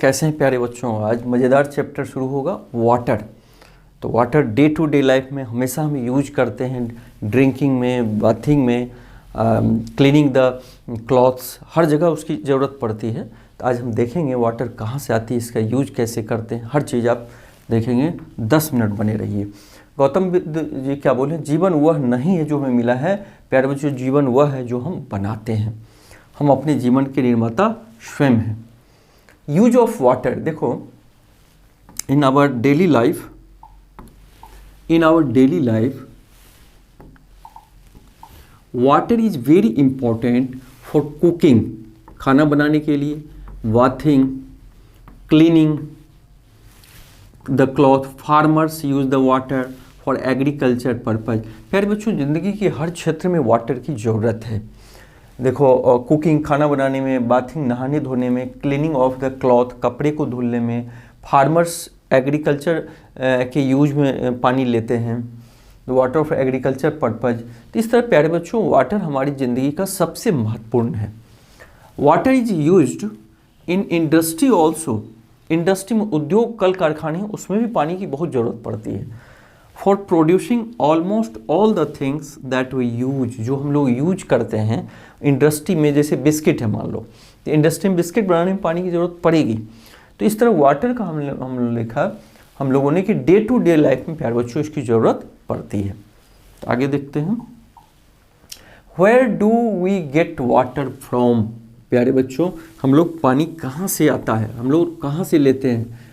कैसे हैं प्यारे बच्चों। आज मज़ेदार चैप्टर शुरू होगा वाटर। तो water day to day life में हमेशा हम यूज करते हैं, ड्रिंकिंग में, बाथिंग में, क्लीनिंग द क्लॉथ्स, हर जगह उसकी ज़रूरत पड़ती है। तो आज हम देखेंगे वाटर कहाँ से आती है, इसका यूज कैसे करते हैं, हर चीज़ आप देखेंगे। 10 मिनट बने रहिए। गौतम बुद्ध जी क्या बोले, जीवन वह नहीं है जो हमें मिला है प्यारे बच्चों, जीवन वह है जो हम बनाते हैं। हम अपने जीवन के निर्माता स्वयं हैं। यूज ऑफ वाटर, देखो in our daily life, water is very important for cooking, खाना बनाने के लिए, bathing, cleaning the cloth, farmers use the water for agriculture purpose. प्यारे बच्चों, ज़िंदगी के हर क्षेत्र में वाटर की ज़रूरत है। देखो कुकिंग, खाना बनाने में, बाथिंग, नहाने धोने में, क्लीनिंग ऑफ द क्लॉथ, कपड़े को धुलने में, फार्मर्स एग्रीकल्चर के यूज में पानी लेते हैं, वाटर फॉर एग्रीकल्चर पर्पज। तो इस तरह प्यारे बच्चों वाटर हमारी ज़िंदगी का सबसे महत्वपूर्ण है। Water is used in industry also, industry में, उद्योग, कल कारखाने, उसमें भी पानी की बहुत ज़रूरत पड़ती है। For producing almost all the things that we use, जो हम लोग यूज करते हैं इंडस्ट्री में, जैसे बिस्किट है मान लो, तो इंडस्ट्री में बिस्किट बनाने में पानी की ज़रूरत पड़ेगी। तो इस तरह वाटर का हम लिखा हम लोगों ने कि डे टू डे लाइफ में प्यारे बच्चों इसकी ज़रूरत पड़ती है। तो आगे देखते हैं, where do we get water from. प्यारे बच्चों हम लोग पानी कहाँ से आता है, हम लोग कहाँ से लेते हैं।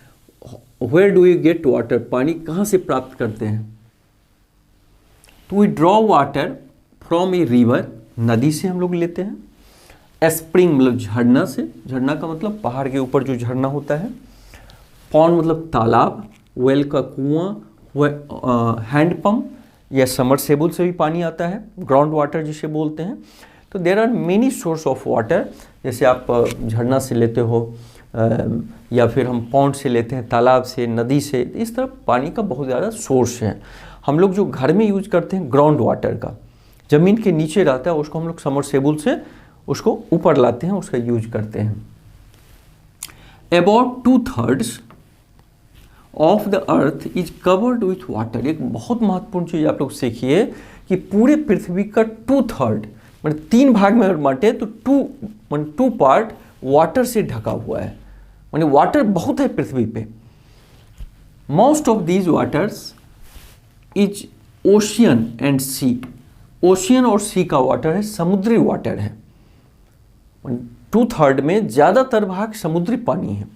Where do you get water, पानी कहाँ से प्राप्त करते हैं। तो we draw water from a river, नदी से हम लोग लेते हैं। स्प्रिंग मतलब झरना से, झरना का मतलब पहाड़ के ऊपर जो झरना होता है। पॉन्ड मतलब तालाब, वेल का कुआं, हैंडपम्प या समरसेबुल से भी पानी आता है, ग्राउंड वाटर जिसे बोलते हैं। तो there are many source of water, जैसे आप झरना से लेते हो या फिर हम पॉन्ड से लेते हैं, तालाब से, नदी से। इस तरह पानी का बहुत ज़्यादा सोर्स है। हम लोग जो घर में यूज करते हैं ग्राउंड वाटर का, ज़मीन के नीचे रहता है, उसको हम लोग समरसेबुल से उसको ऊपर लाते हैं, उसका यूज करते हैं। About 2/3 of the earth is covered with water. एक बहुत महत्वपूर्ण चीज़ आप लोग सीखिए कि पूरे पृथ्वी का 2/3 मतलब 3 भाग में अगर बांटे तो 2 पार्ट वाटर से ढका हुआ है, माने वाटर बहुत है पृथ्वी पे। Most of these waters is ocean and sea, ocean और सी का वाटर है, समुद्री वाटर है। 2/3 में ज़्यादातर भाग समुद्री पानी है।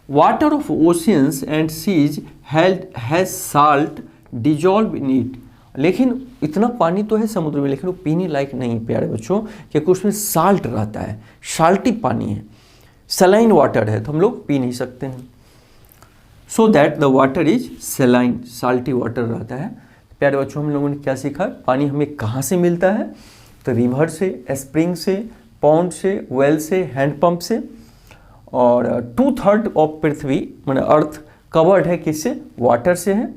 Water of oceans and seas has salt dissolve in it, लेकिन इतना पानी तो है समुद्र में, लेकिन वो पीने लायक नहीं है प्यारे बच्चों, क्योंकि उसमें साल्ट रहता है, साल्टी पानी है, सलाइन वाटर है, तो हम लोग पी नहीं सकते हैं। So that the water is saline, salty water रहता है। प्यारे बच्चों हम लोगों ने क्या सीखा, पानी हमें कहाँ से मिलता है, तो रिवर से, स्प्रिंग से, पॉन्ड से, वेल से, हैंडपम्प से। और 2/3 ऑफ पृथ्वी मैंने अर्थ कवर्ड है किससे, वाटर से है।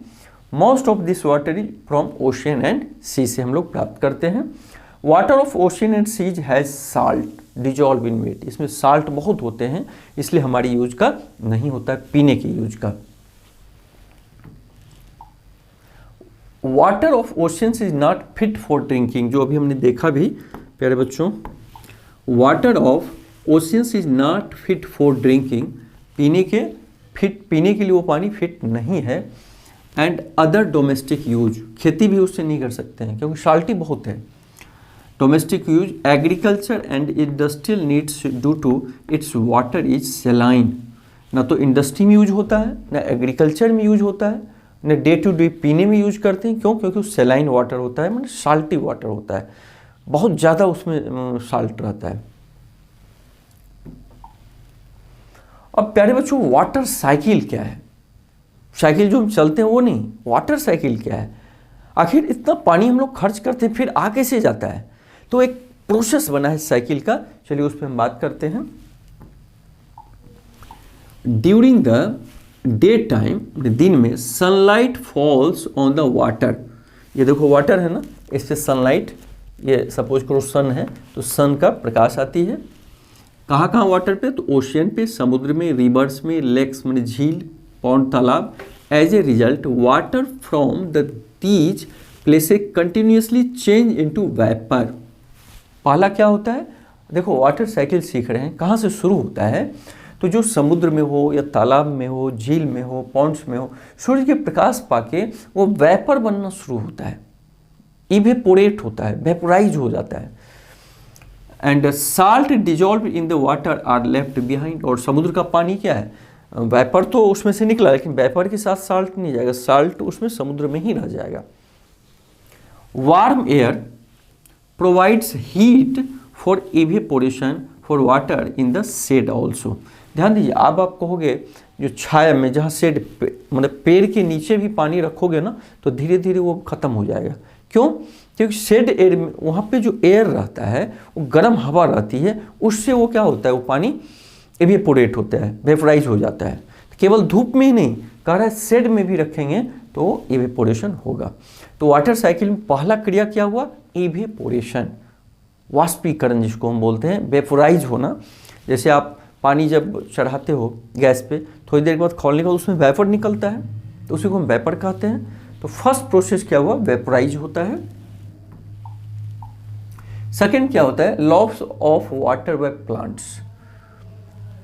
Most of this water is from ocean and sea से हम लोग प्राप्त करते हैं। Water of ocean and seas has salt dissolve in it, इसमें साल्ट बहुत होते हैं, इसलिए हमारी यूज का नहीं होता है, पीने की यूज का। Water of oceans is not fit for drinking, जो अभी हमने देखा भी प्यारे बच्चों, water of oceans is not fit for drinking, पीने के लिए वो पानी फिट नहीं है। एंड अदर डोमेस्टिक यूज, खेती भी उससे नहीं कर सकते हैं क्योंकि साल्टी बहुत है। Domestic use, agriculture and industrial needs due to its water is saline, ना तो इंडस्ट्री में यूज होता है, ना एग्रीकल्चर में यूज होता है, ना डे टू डे पीने में यूज करते हैं। क्यों? क्योंकि वो सेलाइन वाटर होता है, मतलब साल्टी वाटर होता है, बहुत ज़्यादा उसमें साल्ट रहता है। अब प्यारे बच्चों वाटर साइकिल क्या है, साइकिल जो हम चलते हैं वो नहीं, वाटर साइकिल क्या है। आखिर इतना पानी हम लोग खर्च करते हैं, फिर आ कैसे जाता है, तो एक प्रोसेस बना है साइकिल का, चलिए उस पर हम बात करते हैं। ड्यूरिंग द डे टाइम, दिन में, sunlight false on the water, ये देखो वाटर है ना, इस पे सनलाइट, ये सपोज करो सन है तो सन का प्रकाश आती है। कहाँ कहाँ वाटर पे? तो ओशियन पे, समुद्र में, रिवर्स में, लेक्स में झील, पौंड तालाब। As a result water from the these places continuously change into vapour. पहला क्या होता है? देखो वाटर साइकिल सीख रहे हैं, कहाँ से शुरू होता है? तो जो समुद्र में हो या तालाब में हो, झील में हो, पॉन्ड्स में हो, सूर्य के प्रकाश पाके वो वेपर बनना शुरू होता है, इवेपोरेट होता है, वेपोराइज हो जाता है। And salt dissolve in the water are left behind. और समुद्र का पानी क्या है? वेपर तो उसमें से निकला, लेकिन वेपर के साथ साल्ट नहीं जाएगा, साल्ट उसमें समुद्र में ही रह जाएगा। Warm air provides heat for evaporation for water in the shade also. ध्यान दीजिए, अब आप कहोगे जो छाया में, जहाँ शेड मतलब पेड़ के नीचे भी पानी रखोगे ना, तो धीरे धीरे वो खत्म हो जाएगा। क्यों? क्योंकि शेड एयर में वहाँ पे जो एयर रहता है वो गर्म हवा रहती है, उससे वो क्या होता है, वो पानी इवेपोरेट होता है, वेपराइज हो जाता है। केवल धूप में ही नहीं, कह रहा है शेड में भी रखेंगे तो इवेपोरेशन होगा। तो वाटर साइकिल में पहला क्रिया क्या हुआ? इवेपोरेशन, वाष्पीकरण जिसको हम बोलते हैं, वेपोराइज होना। जैसे आप पानी जब चढ़ाते हो गैस पे, थोड़ी देर के बाद खोलने के बाद उसमें वेपर निकलता है, तो उसी को हम वेपर कहते हैं। तो फर्स्ट प्रोसेस क्या हुआ? वेपोराइज होता है। सेकेंड क्या होता है? Loss of water by plants.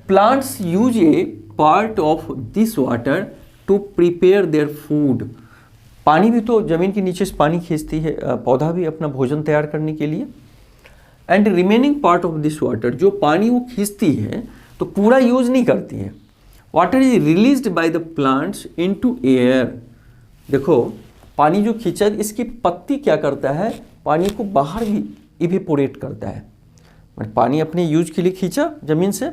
Plants use a part of this water to prepare their food. पानी भी तो जमीन के नीचे से पानी खींचती है, पौधा भी अपना भोजन तैयार करने के लिए। And remaining part of this water, जो पानी वो खींचती है तो पूरा यूज नहीं करती है। Water is released by the plants into air. देखो पानी जो खींचा, इसकी पत्ती क्या करता है? पानी को बाहर भी इवेपोरेट करता है। मतलब पानी अपने यूज के लिए खींचा जमीन से,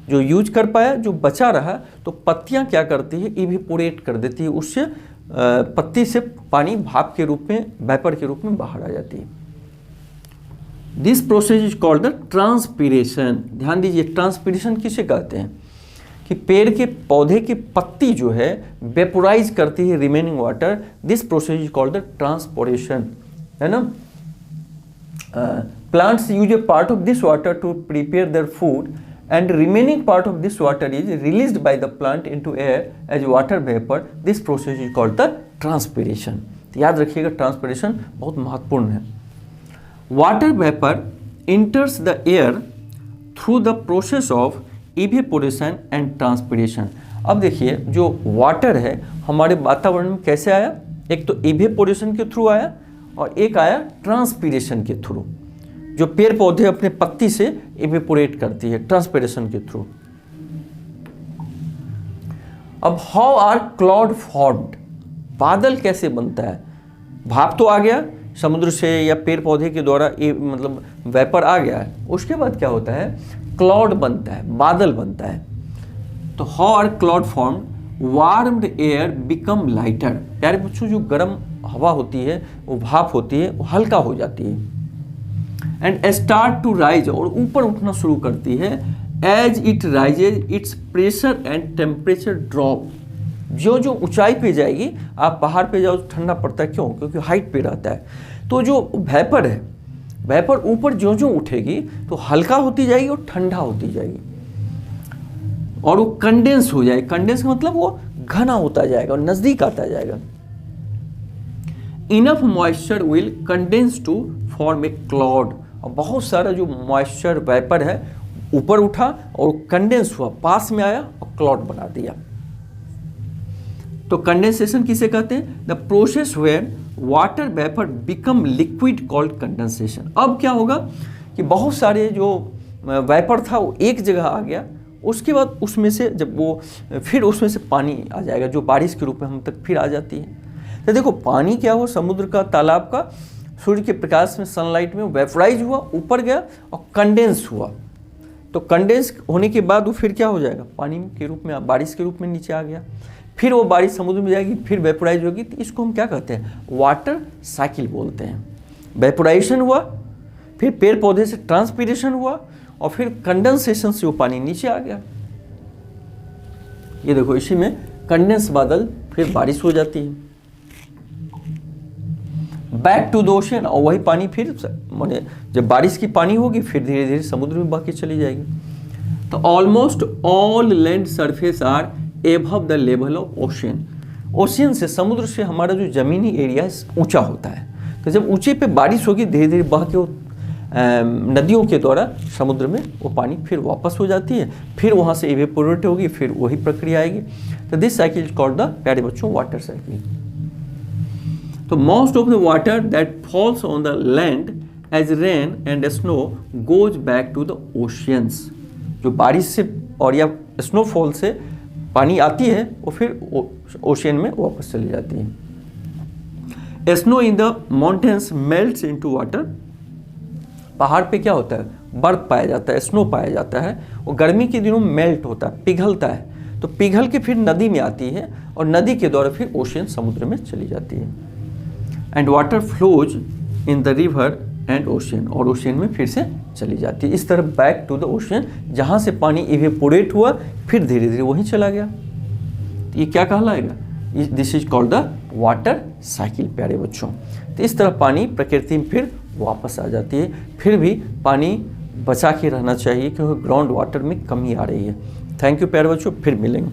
जो यूज कर पाया, जो बचा रहा, तो पत्तियां क्या करती है? इवेपोरेट कर देती है, उससे पत्ती से पानी भाप के रूप में, वेपर के रूप में बाहर आ जाती है। This process is called the transpiration. ध्यान दीजिए, ट्रांसपीरेशन किसे कहते हैं? कि पेड़ के पौधे की पत्ती जो है वेपोराइज करती है remaining water. This process is called the transpiration, है ना। Plants use a part of this water to prepare their food and remaining part of this water is released by the plant into air as water vapour. This process is called the transpiration. तो याद रखिएगा, transpiration बहुत महत्वपूर्ण है। Water vapour enters the air through the process of evaporation and transpiration। अब देखिए, जो water है हमारे वातावरण में कैसे आया? एक तो इवेपोरेशन के थ्रू आया और एक आया ट्रांसपीरेशन के थ्रू, जो पेड़ पौधे अपने पत्ती से इवेपोरेट करती है ट्रांसपीरेशन के थ्रू। अब हाउ आर क्लाउड फॉर्म्ड? बादल कैसे बनता है? भाप तो आ गया समुद्र से या पेड़ पौधे के द्वारा, मतलब वेपर आ गया है, उसके बाद क्या होता है? क्लाउड बनता है, बादल बनता है। तो how are cloud form? Warmed air become lighter. प्यारे बच्चों, जो गर्म हवा होती है, वो भाप होती है, वो हल्का हो जाती है। एंड स्टार्ट टू राइज, और ऊपर उठना शुरू करती है। As it rises its pressure and temperature drop. जो जो ऊंचाई पे जाएगी, आप पहाड़ पे जाओ तो ठंडा पड़ता है, क्यों? क्योंकि हाइट पे रहता है। तो जो वेपर है, वेपर ऊपर जो जो उठेगी तो हल्का होती जाएगी और ठंडा होती जाएगी, और वो कंडेंस हो जाएगी। कंडेंस का मतलब वो घना होता जाएगा और नजदीक आता जाएगा। Enough moisture will condense to form a cloud. और बहुत सारा जो मॉइस्चर वेपर है ऊपर उठा और कंडेंस हुआ, पास में आया और क्लाउड बना दिया। तो कंडेंसेशन किसे कहते हैं? The process where water vapour become liquid called condensation. अब क्या होगा कि बहुत सारे जो वेपर था वो एक जगह आ गया, उसके बाद उसमें से जब वो फिर उसमें से पानी आ जाएगा, जो बारिश के रूप में हम तक फिर आ जाती है। तो देखो पानी क्या हुआ, समुद्र का, तालाब का, सूर्य के प्रकाश में, सनलाइट में वेपराइज हुआ, ऊपर गया और कंडेंस हुआ। तो कंडेंस होने के बाद वो फिर क्या हो जाएगा? पानी के रूप में, बारिश के रूप में नीचे आ गया। फिर वो बारिश समुद्र में जाएगी, फिर वेपोराइज होगी। तो इसको हम क्या कहते हैं? वाटर साइकिल बोलते हैं। वेपोराइजेशन हुआ, फिर पेड़ पौधे से ट्रांसपीरेशन हुआ, और फिर कंडेंसेशन से वो पानी नीचे आ गया। ये देखो, इसी में कंडेंस बादल, फिर बारिश हो जाती है। बैक टू द ओशन, और वही पानी फिर माने जब बारिश की पानी होगी फिर धीरे धीरे समुद्र में बह के चली जाएगी। तो almost all land surface are above the level of ocean. Ocean से, समुद्र से हमारा जो ज़मीनी एरिया ऊंचा होता है, तो जब ऊंचे पे बारिश होगी धीरे धीरे बह के वो नदियों के द्वारा समुद्र में वो पानी फिर वापस हो जाती है, फिर वहाँ से इवेपोरेट होगी, फिर वही प्रक्रिया आएगी। तो this cycle is called the, प्यारे बच्चों, वाटर साइकिल। तो most of the water that falls on the land as rain and snow goes back to the oceans. जो बारिश से और या स्नोफॉल से पानी आती है वो फिर ओशियन में वापस चली जाती है। Snow in the mountains melts into water. पहाड़ पे क्या होता है, बर्फ पाया जाता है, स्नो पाया जाता है, वो गर्मी के दिनों में मेल्ट होता है, पिघलता है, तो पिघल के फिर नदी में आती है और नदी के द्वारा फिर ओशियन, समुद्र में चली जाती है। And water flows in the river and ocean, और ओशियन में फिर से चली जाती है। इस तरह बैक टू द ओशियन, जहाँ से पानी इवेपोरेट हुआ फिर धीरे धीरे वहीं चला गया। तो ये क्या कहलाएगा, this is called the water cycle, प्यारे बच्चों। तो इस तरह पानी प्रकृति में फिर वापस आ जाती है। फिर भी पानी बचा के रहना चाहिए क्योंकि ग्राउंड वाटर में कमी आ रही है। थैंक यू प्यारे बच्चों, फिर मिलेंगे।